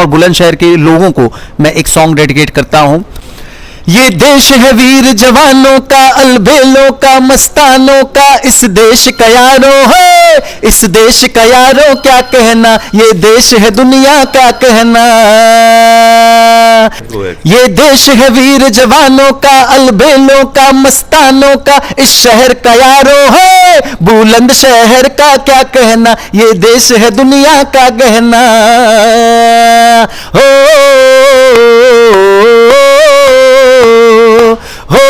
और बुलंदशहर के लोगों को मैं एक सॉन्ग डेडिकेट करता हूं। ये देश है वीर जवानों का, अलबेलों का, मस्तानों का, इस देश का यारों है, इस देश का यारों क्या कहना, ये देश है दुनिया का कहना। ये देश है वीर जवानों का, अलबेलों का, मस्तानों का, इस शहर का यारों है, बुलंदशहर का क्या कहना, ये देश है दुनिया का गहना। हो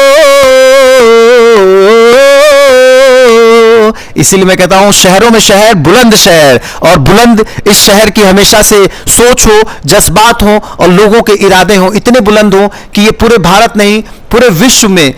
इसीलिए मैं कहता हूं शहरों में शहर, बुलंद शहर, और बुलंद इस शहर की हमेशा से सोच हो, जज्बात हो और लोगों के इरादे हो इतने बुलंद हो कि ये पूरे भारत नहीं पूरे विश्व में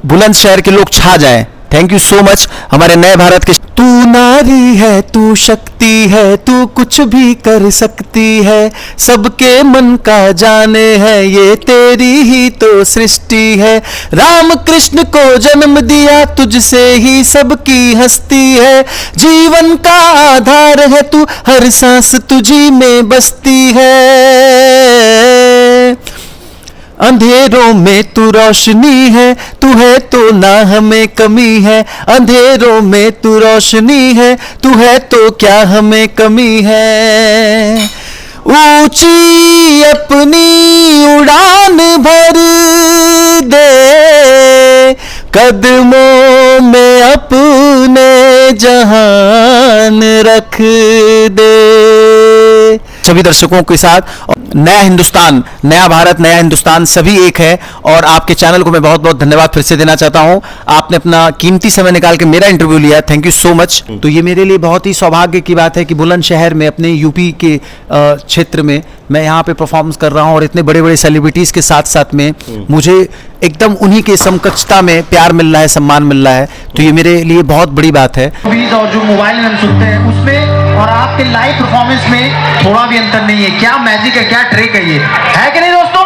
बुलंद शहर के लोग छा जाएं। थैंक यू सो मच हमारे नए भारत के। तू नारी है, तू शक्ति है, तू कुछ भी कर सकती है, सबके मन का जाने है, ये तेरी ही तो सृष्टि है। राम कृष्ण को जन्म दिया, तुझसे ही सबकी हस्ती है, जीवन का आधार है तू, हर सांस तुझी में बसती है। अंधेरों में तू रोशनी है, तू है तो ना हमें कमी है, अंधेरों में तू रोशनी है, तू है तो क्या हमें कमी है। ऊंची अपनी उड़ान भर दे, कदमों में अपने जहान रख दे। सभी दर्शकों के साथ नया हिंदुस्तान, नया भारत, नया हिंदुस्तान सभी एक है। और आपके चैनल को मैं बहुत बहुत धन्यवाद फिर से देना चाहता हूं। आपने अपना कीमती समय निकाल के मेरा इंटरव्यू लिया, थैंक यू सो मच। तो ये मेरे लिए बहुत ही सौभाग्य की बात है कि बुलंदशहर में, अपने यूपी के क्षेत्र में मैं यहाँ पे परफॉर्मेंस कर रहा हूँ और इतने बड़े बड़े सेलिब्रिटीज़ के साथ साथ में मुझे एकदम उन्हीं के समकक्षता में प्यार मिल रहा है, सम्मान मिल रहा है। तो ये मेरे लिए बहुत बड़ी बात है। और जो मोबाइल में हम सुनते हैं उसमें और आपके लाइव परफॉर्मेंस में थोड़ा भी अंतर नहीं है। क्या मैजिक है, क्या ट्रिक है, ये है कि नहीं दोस्तों?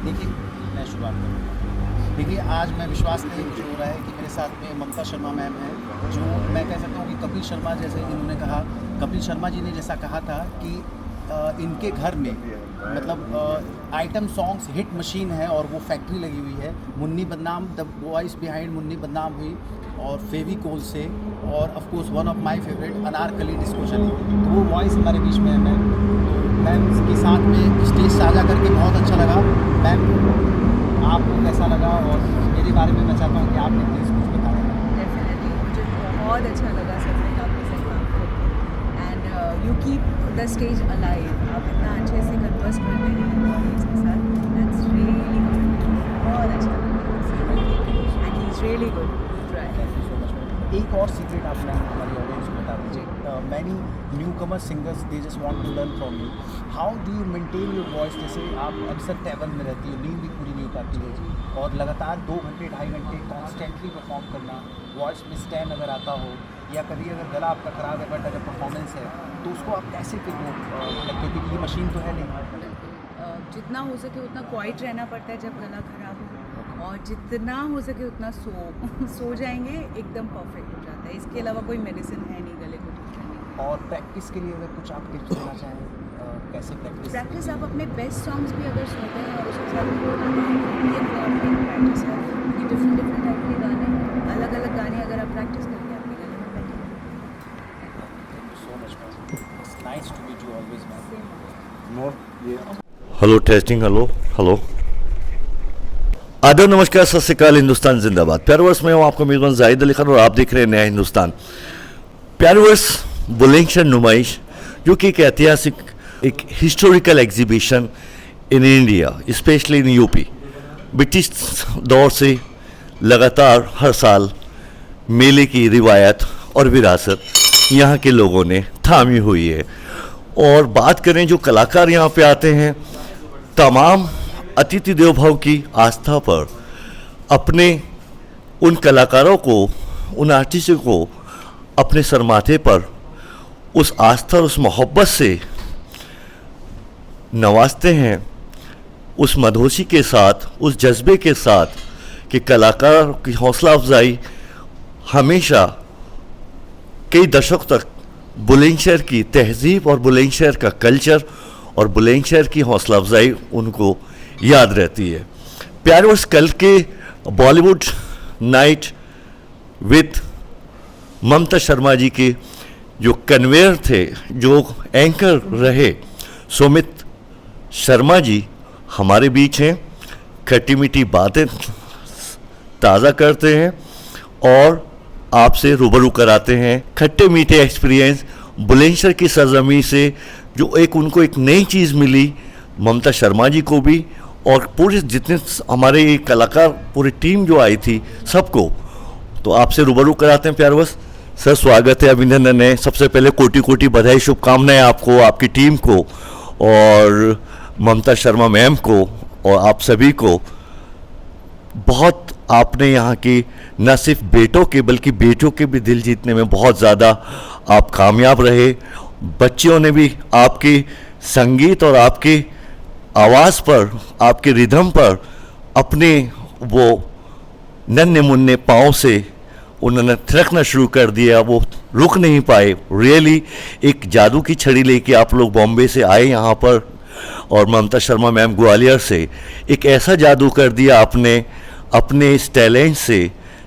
देखिए मैं शुरुआत करूँ। देखिए आज मैं विश्वास नहीं मुझे हो रहा है कि मेरे साथ में ममता शर्मा मैम है, जो मैं कह सकता हूँ कि कपिल शर्मा जैसे इन्होंने कहा, कपिल शर्मा जी ने जैसा कहा था कि इनके घर में मतलब आइटम सॉन्ग्स हिट मशीन है और वो फैक्ट्री लगी हुई है। मुन्नी बदनाम, द वॉइस बिहाइंड मुन्नी बदनाम हुई और फेविकोल से, और of course one of my favourite Anarkali disco चली। तो वो वॉइस हमारे बीच में है मैम। तो मैम के साथ में स्टेज साझा करके बहुत अच्छा लगा। मैम आपको कैसा लगा और मेरे बारे में मैं चाहता हूँ कि आपने प्लीज़ कुछ बताया। डेफिनेटली मुझे बहुत अच्छा लगा सब में आपके साथ काम करके। And you keep the stage alive, आप इतना अच्छे से कन्वर्स करते हैं ऑडियंस के साथ, दैट्स रियली गुड, बहुत अच्छा लगा and he is really good. एक और सीक्रेट आप मैम हमारी ऑडियंस को बता दीजिए। Many new comer singers they just want to learn from you, how do you maintain your voice? जैसे आप अक्सर ट्रैवल में रहती हो, नींद भी पूरी नहीं हो पाती है और लगातार 2 घंटे 2.5 घंटे कॉन्स्टेंटली परफॉर्म करना, वॉइस में स्टैन अगर आता हो या कभी अगर गला आपका ख़राब है बट अगर परफॉर्मेंस है तो उसको आप कैसे फिर वो क्योंकि ये मशीन तो है नहीं। जितना हो सके उतना क्वाइट रहना पड़ता है जब गला खराब हो, और जितना हो सके उतना सो जाएंगे, एकदम परफेक्ट हो जाता है। इसके अलावा कोई मेडिसिन है नहीं गले को ठीक करने की। और प्रैक्टिस के लिए अगर कुछ आप टिप्स देना चाहें, कैसे प्रैक्टिस आप अपने बेस्ट सॉन्ग्स भी अगर सुनते हैं और उसके साथ प्रैक्टिस है, ये डिफरेंट टाइप के गाने, अलग अलग गाने अगर आप प्रैक्टिस करेंगे आपके गले में बैठेंगे। So much, it's nice to meet you always ma'am. More hello testing, hello आदर नमस्कार, सत श्री अकाल, हिंदुस्तान जिंदाबाद। प्यारे वर्ष में हूँ आपका मेज़बान जाहिद अली खान और आप देख रहे हैं नया हिंदुस्तान। प्यारे वर्ष बुलंदशहर नुमाइश जो कि एक ऐतिहासिक, एक historical exhibition in India, specially in UP. British दौर से लगातार हर साल मेले की रिवायत और विरासत यहाँ के लोगों ने थामी हुई है। और बात करें जो कलाकार यहाँ पे आते हैं, तमाम अतिथि देव भव की आस्था पर अपने उन कलाकारों को, उन आर्टिस्टों को अपने सरमाथे पर उस आस्था और उस मोहब्बत से नवाजते हैं, उस मदहोशी के साथ, उस जज्बे के साथ कि कलाकार की हौसला अफजाई हमेशा कई दशक तक बुलंदशहर की तहजीब और बुलंदशहर का कल्चर और बुलंदशहर की हौसला अफजाई उनको याद रहती है। प्यारे वर्ष कल के बॉलीवुड नाइट विद ममता शर्मा जी के जो कन्वेयर थे, जो एंकर रहे, सुमित शर्मा जी हमारे बीच हैं। खट्टी मीठी बातें ताज़ा करते हैं और आपसे रूबरू कराते हैं। खट्टे मीठे एक्सपीरियंस बुलंदशहर की सरजमी से जो उनको एक नई चीज़ मिली, ममता शर्मा जी को भी और पूरे जितने हमारे ये कलाकार पूरी टीम जो आई थी सबको, तो आपसे रूबरू कराते हैं। प्यारे बस सर, स्वागत है, अभिनंदन है। सबसे पहले कोटि कोटि बधाई, शुभकामनाएं आपको, आपकी टीम को और ममता शर्मा मैम को और आप सभी को। बहुत आपने यहाँ की न सिर्फ बेटों के बल्कि बेटियों के भी दिल जीतने में बहुत ज़्यादा आप कामयाब रहे। बच्चियों ने भी आपकी संगीत और आपकी आवाज़ पर, आपके रिदम पर अपने वो नन्हे मुन्ने पाँव से उन्होंने थिरकना शुरू कर दिया, वो रुक नहीं पाए। रियली एक जादू की छड़ी लेके आप लोग बॉम्बे से आए यहाँ पर और ममता शर्मा मैम ग्वालियर से एक ऐसा जादू कर दिया आपने अपने इस टैलेंट से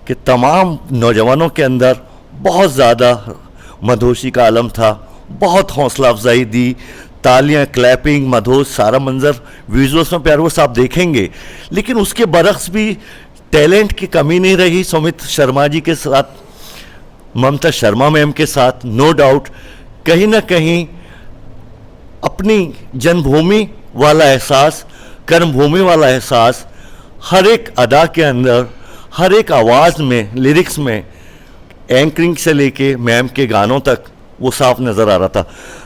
कि तमाम नौजवानों के अंदर बहुत ज़्यादा मधोशी का आलम था। बहुत हौसला अफजाई दी, तालियां, क्लैपिंग, मधोश, सारा मंजर विजुअल्स में प्यारे वो आप देखेंगे। लेकिन उसके बरक्स भी टैलेंट की कमी नहीं रही। सुमित शर्मा जी के साथ, ममता शर्मा मैम के साथ नो डाउट कहीं ना कहीं अपनी जन्मभूमि वाला एहसास, कर्मभूमि वाला एहसास हर एक अदा के अंदर, हर एक आवाज़ में, लिरिक्स में, एंकरिंग से लेके मैम के गानों तक वो साफ नज़र आ रहा था।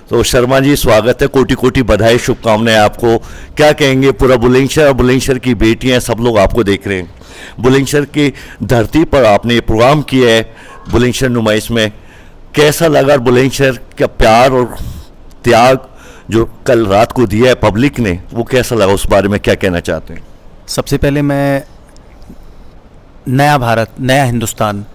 तो शर्मा जी स्वागत है, कोटि कोटि बधाई, शुभकामनाएं आपको। क्या कहेंगे, पूरा बुलंदशहर और बुलंदशहर की बेटियां सब लोग आपको देख रहे हैं। बुलंदशहर की धरती पर आपने ये प्रोग्राम किया है बुलंदशहर नुमाइश में, कैसा लगा? बुलंदशहर का प्यार और त्याग जो कल रात को दिया है पब्लिक ने, वो कैसा लगा? उस बारे में क्या कहना चाहते हैं? सबसे पहले मैं नया भारत, नया हिंदुस्तान,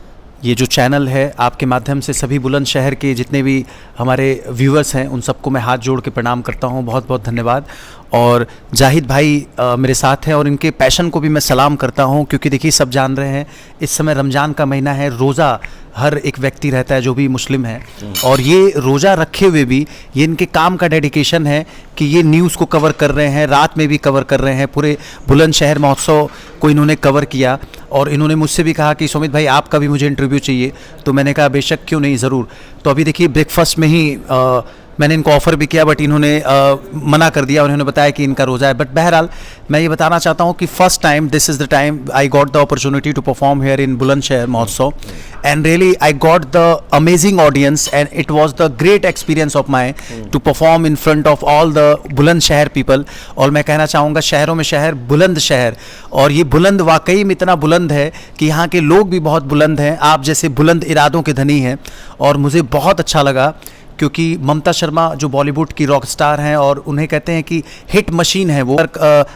ये जो चैनल है आपके माध्यम से सभी बुलंदशहर के जितने भी हमारे व्यूअर्स हैं उन सबको मैं हाथ जोड़ के प्रणाम करता हूँ। बहुत बहुत धन्यवाद। और जाहिद भाई मेरे साथ हैं और इनके पैशन को भी मैं सलाम करता हूँ, क्योंकि देखिए सब जान रहे हैं इस समय रमज़ान का महीना है, रोज़ा हर एक व्यक्ति रहता है जो भी मुस्लिम है, और ये रोज़ा रखे हुए भी ये इनके काम का डेडिकेशन है कि ये न्यूज़ को कवर कर रहे हैं, रात में भी कवर कर रहे हैं। पूरे बुलंदशहर महोत्सव को इन्होंने कवर किया और इन्होंने मुझसे भी कहा कि सुमित भाई आपका भी मुझे इंटरव्यू चाहिए, तो मैंने कहा बेशक, क्यों नहीं, ज़रूर। तो अभी देखिए ब्रेकफास्ट में ही मैंने इनको ऑफ़र भी किया, बट इन्होंने मना कर दिया। उन्होंने बताया कि इनका रोज़ा है। बट बहरहाल मैं ये बताना चाहता हूँ कि first time, this is the time I got the opportunity to perform here in Bulandshahr Mahotsav, and really I got the amazing audience and it was the great experience of my to perform in front of all the Bulandshahr people. और मैं कहना चाहूँगा शहरों में शहर, बुलंद शहर, और ये बुलंद वाकई में इतना बुलंद है कि यहाँ के लोग भी बहुत बुलंद हैं, आप जैसे बुलंद इरादों के धनी हैं। और मुझे बहुत अच्छा लगा क्योंकि ममता शर्मा जो बॉलीवुड की रॉक स्टार हैं और उन्हें कहते हैं कि हिट मशीन है वो।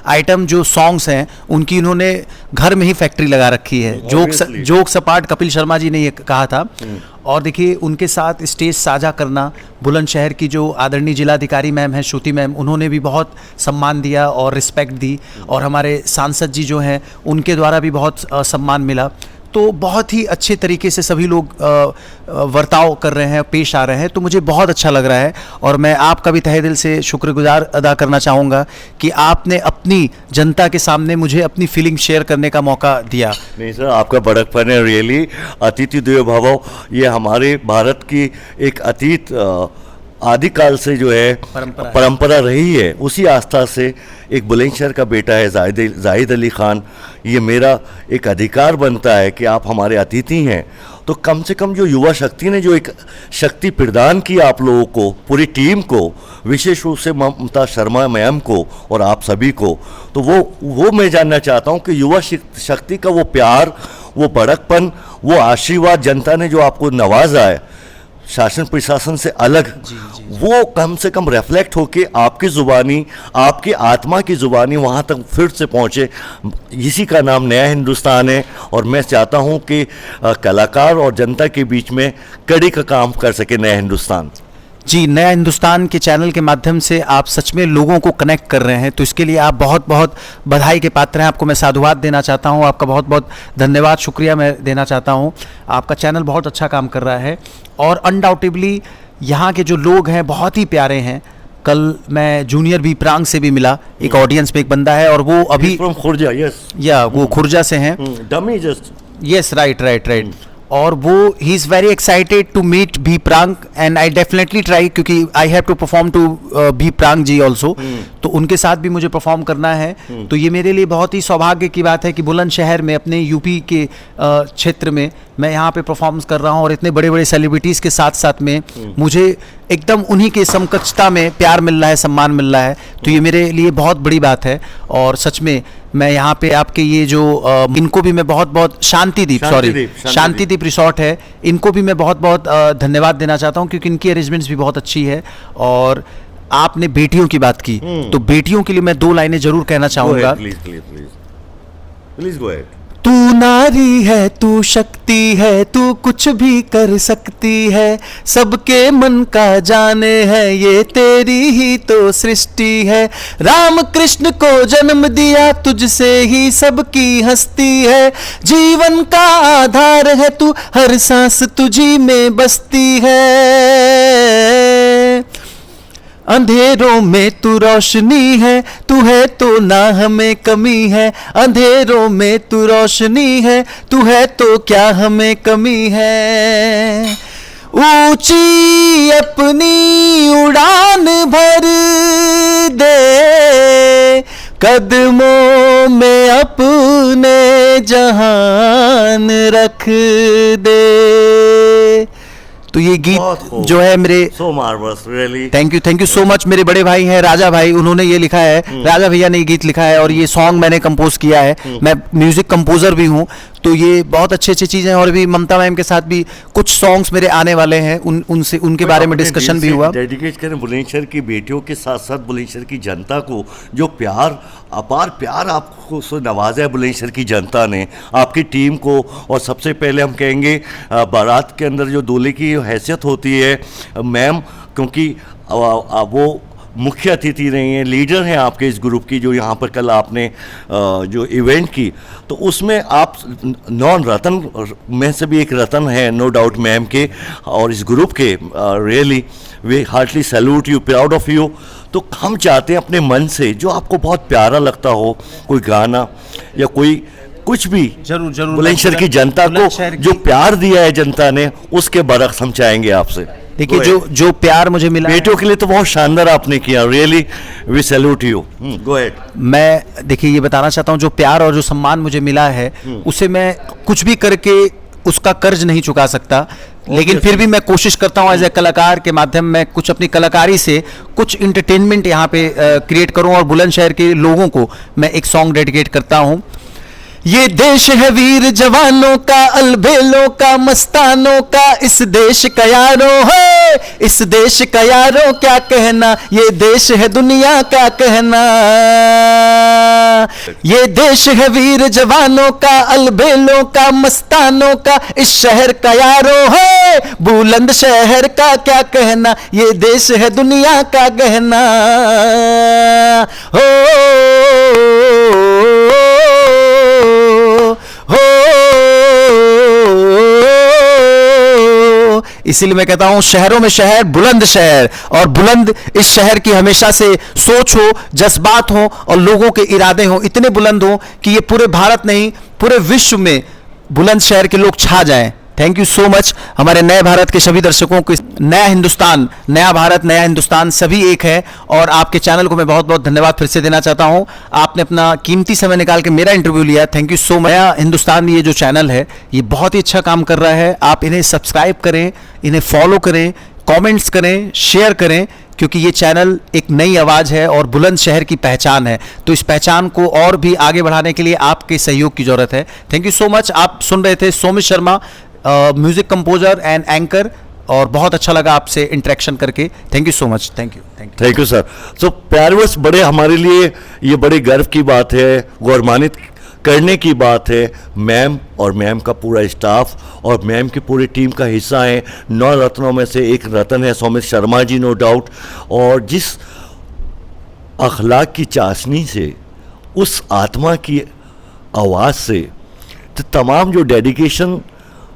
आइटम जो सॉन्ग्स हैं उनकी उन्होंने घर में ही फैक्ट्री लगा रखी है। जोक सपाट कपिल शर्मा जी ने ये कहा था। और देखिए उनके साथ स्टेज साझा करना, बुलंदशहर की जो आदरणीय जिलाधिकारी मैम हैं श्रुति मैम, उन्होंने भी बहुत सम्मान दिया और रिस्पेक्ट दी, और हमारे सांसद जी जो हैं उनके द्वारा भी बहुत सम्मान मिला। तो बहुत ही अच्छे तरीके से सभी लोग वर्ताव कर रहे हैं, पेश आ रहे हैं, तो मुझे बहुत अच्छा लग रहा है। और मैं आपका भी तहे दिल से शुक्रगुजार अदा करना चाहूँगा कि आपने अपनी जनता के सामने मुझे अपनी फीलिंग शेयर करने का मौका दिया। नहीं सर, आपका बड़कपन है रियली। अतिथि देवो भव, ये हमारे भारत की एक अतीत आदिकाल से जो है परंपरा रही है। उसी आस्था से एक बुलंदशहर का बेटा है जाहिद अली खान, ये मेरा एक अधिकार बनता है कि आप हमारे अतिथि हैं। तो कम से कम जो युवा शक्ति ने जो एक शक्ति प्रदान की आप लोगों को, पूरी टीम को, विशेष रूप से ममता शर्मा मैम को और आप सभी को, तो वो मैं जानना चाहता हूं कि युवा शक्ति का वो प्यार, वो बड़कपन, वो आशीर्वाद जनता ने जो आपको नवाजा है, शासन प्रशासन से अलग, वो कम से कम रिफ्लेक्ट होके आपकी ज़ुबानी, आपकी आत्मा की ज़ुबानी वहाँ तक फिर से पहुँचे। इसी का नाम नया हिंदुस्तान है, और मैं चाहता हूँ कि कलाकार और जनता के बीच में कड़ी का काम कर सके नया हिंदुस्तान। जी, नया हिंदुस्तान के चैनल के माध्यम से आप सच में लोगों को कनेक्ट कर रहे हैं, तो इसके लिए आप बहुत बहुत बधाई के पात्र हैं। आपको मैं साधुवाद देना चाहता हूं, आपका बहुत बहुत धन्यवाद, शुक्रिया मैं देना चाहता हूं। आपका चैनल बहुत अच्छा काम कर रहा है, और अनडाउटेबली यहाँ के जो लोग हैं बहुत ही प्यारे हैं। कल मैं जूनियर भी प्रांग से भी मिला, एक ऑडियंस में एक बंदा है, और वो अभी फ्रॉम खुर्जा, यस, या वो खुर्जा से हैं। Dummy just, yes, right. और वो ही is very excited to meet भी प्रांग, एंड आई डेफिनेटली ट्राई, क्योंकि I have to perform to भी प्रांग जी ऑल्सो, तो उनके साथ भी मुझे परफॉर्म करना है। तो ये मेरे लिए बहुत ही सौभाग्य की बात है कि बुलंदशहर में, अपने यूपी के क्षेत्र में मैं यहाँ पे परफॉर्मेंस कर रहा हूँ, और इतने बड़े बड़े सेलिब्रिटीज़ के साथ साथ में मुझे एकदम उन्हीं के समकक्षता में प्यार मिल रहा है, सम्मान मिल रहा है। तो ये मेरे लिए बहुत बड़ी बात है, और सच में मैं यहाँ पे आपके ये जो इनको भी मैं बहुत बहुत शांतिदीप रिसोर्ट है, इनको भी मैं बहुत बहुत धन्यवाद देना चाहता हूँ, क्योंकि इनकी अरेंजमेंट्स भी बहुत अच्छी है। और आपने बेटियों की बात की, तो बेटियों के लिए मैं 2 लाइनें जरूर कहना चाहूँगा। Please go ahead. तू नारी है, तू शक्ति है, तू कुछ भी कर सकती है, सबके मन का जाने है, ये तेरी ही तो सृष्टि है। राम कृष्ण को जन्म दिया, तुझसे ही सबकी हस्ती है, जीवन का आधार है तू, हर सांस तुझी में बसती है। अंधेरों में तू रोशनी है, तू है तो ना हमें कमी है, अंधेरों में तू रोशनी है, तू है तो क्या हमें कमी है। ऊंची अपनी उड़ान भर दे, कदमों में अपने जहान रख दे। तो ये गीत जो है मेरे so marvellous, really thank you so much. मेरे बड़े भाई हैं राजा भाई, उन्होंने ये लिखा है, राजा भैया ने ये गीत लिखा है, और ये सॉन्ग मैंने कंपोज किया है। मैं म्यूजिक कंपोजर भी हूँ, तो ये बहुत अच्छी चीज़ें हैं। और भी ममता मैम के साथ भी कुछ सॉन्ग्स मेरे आने वाले हैं, उनसे उनके बारे में डिस्कशन भी हुआ। डेडिकेट करें बुलंदशहर की बेटियों के साथ साथ बुलंदशहर की जनता को, जो प्यार, अपार प्यार आपको से नवाजा है बुलंदशहर की जनता ने, आपकी टीम को। और सबसे पहले हम कहेंगे बारात के अंदर जो दूल्हे की हैसियत होती है मैम, क्योंकि वो मुख्य अतिथि रही हैं, लीडर हैं आपके इस ग्रुप की, जो यहाँ पर कल आपने जो इवेंट की, तो उसमें आप नॉन रतन में से भी एक रतन है, नो डाउट मैम के और इस ग्रुप के। Really we heartily salute you, proud of you. तो हम चाहते हैं अपने मन से जो आपको बहुत प्यारा लगता हो, कोई गाना या कोई कुछ भी, जरूर बुलंदशहर की जनता को जो प्यार दिया है जनता ने, उसके बरक्स हम चाहेंगे आपसे। देखिए, जो प्यार मुझे मिला बेटियों के लिए तो बहुत शानदार आपने किया, really we salute you. Go ahead. मैं देखिए ये बताना चाहता हूँ, जो प्यार और जो सम्मान मुझे मिला है, उसे मैं कुछ भी करके उसका कर्ज नहीं चुका सकता, लेकिन फिर भी मैं कोशिश करता हूँ एज ए कलाकार के माध्यम में कुछ अपनी कलाकारी से कुछ इंटरटेनमेंट यहाँ पे क्रिएट करूँ। और बुलंदशहर के लोगों को मैं एक सॉन्ग डेडिकेट करता हूँ। ये देश है वीर जवानों का, अलबेलों का, मस्तानों का, इस देश का यारों है, इस देश का यारों क्या कहना, ये देश है दुनिया का कहना। ये देश है वीर जवानों का, अलबेलों का, मस्तानों का, इस शहर का यारों है, बुलंदशहर का क्या कहना, ये देश है दुनिया का गहना। हो इसीलिए मैं कहता हूं, शहरों में शहर, बुलंद शहर, और बुलंद इस शहर की हमेशा से सोच हो, जज्बात हो, और लोगों के इरादे हो इतने बुलंद हो कि ये पूरे भारत नहीं, पूरे विश्व में बुलंद शहर के लोग छा जाएं। थैंक यू सो मच हमारे नए भारत के सभी दर्शकों को। नया हिंदुस्तान, नया भारत, नया हिंदुस्तान सभी एक है। और आपके चैनल को मैं बहुत बहुत धन्यवाद फिर से देना चाहता हूं, आपने अपना कीमती समय निकाल के मेरा इंटरव्यू लिया। Thank you so much. नया हिंदुस्तान ये जो चैनल है, ये बहुत ही अच्छा काम कर रहा है। आप इन्हें सब्सक्राइब करें, इन्हें फॉलो करें, कमेंट्स करें, शेयर करें, क्योंकि ये चैनल एक नई आवाज़ है और बुलंदशहर की पहचान है। तो इस पहचान को और भी आगे बढ़ाने के लिए आपके सहयोग की ज़रूरत है। Thank you so much. आप सुन रहे थे Somit Sharma, music composer and anchor और बहुत अच्छा लगा आपसे इंटरेक्शन करके। Thank you so much. Thank you. Thank you sir. तो प्यारवर्स, बड़े हमारे लिए ये बड़े गर्व की बात है, गौरवान्वित करने की बात है। मैम और मैम का पूरा स्टाफ और मैम की पूरी टीम का हिस्सा है। 9 रत्नों में से एक रत्न है सौमित शर्मा जी, नो डाउट। और जिस अखलाक की चाशनी से, उस आत्मा की आवाज़ से, तो तमाम जो डेडिकेशन,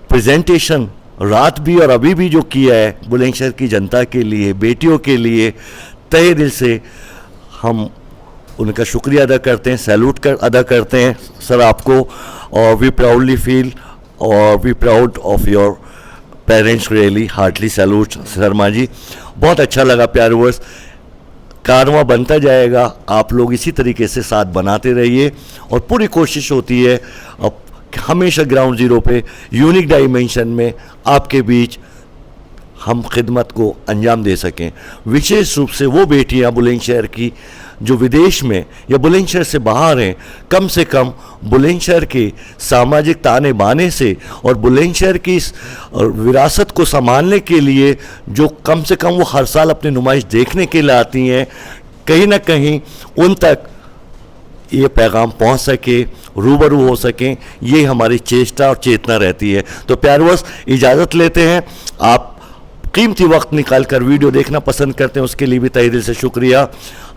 प्रेजेंटेशन रात भी और अभी भी जो किया है बुलंदशहर की जनता के लिए, बेटियों के लिए, तहे दिल से हम उनका शुक्रिया अदा करते हैं, सैल्यूट अदा करते हैं सर आपको। और वी प्राउडली फील और we proud of your parents, really heartly salute Sharma ji. बहुत अच्छा लगा प्यारवर्स, कारवां बनता जाएगा, आप लोग इसी तरीके से साथ बनाते रहिए। और पूरी कोशिश होती है अब हमेशा ग्राउंड ज़ीरो पे यूनिक डायमेंशन में आपके बीच हम खिदमत को अंजाम दे सकें। विशेष रूप से वो बेटियां बुलंदशहर की जो विदेश में या बुलंदशहर से बाहर हैं, कम से कम बुलंदशहर के सामाजिक ताने बाने से और बुलंदशहर की इस विरासत को संभालने के लिए जो कम से कम वो हर साल अपनी नुमाइश देखने के लिए आती हैं, कहीं ना कहीं उन तक ये पैगाम पहुंच सके, रूबरू हो सकें, ये हमारी चेष्टा और चेतना रहती है। तो प्यारवर्स, इजाज़त लेते हैं। आप कीमती वक्त निकाल कर वीडियो देखना पसंद करते हैं, उसके लिए भी तहे दिल से शुक्रिया।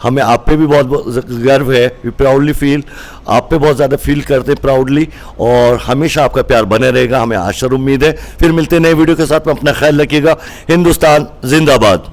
हमें आप पे भी बहुत गर्व है, वी प्राउडली फील, आप पे बहुत ज़्यादा फील करते हैं प्राउडली। और हमेशा आपका प्यार बने रहेगा, हमें आशा और उम्मीद है। फिर मिलते हैं नए वीडियो के साथ में, अपना ख्याल रखिएगा। हिंदुस्तान जिंदाबाद।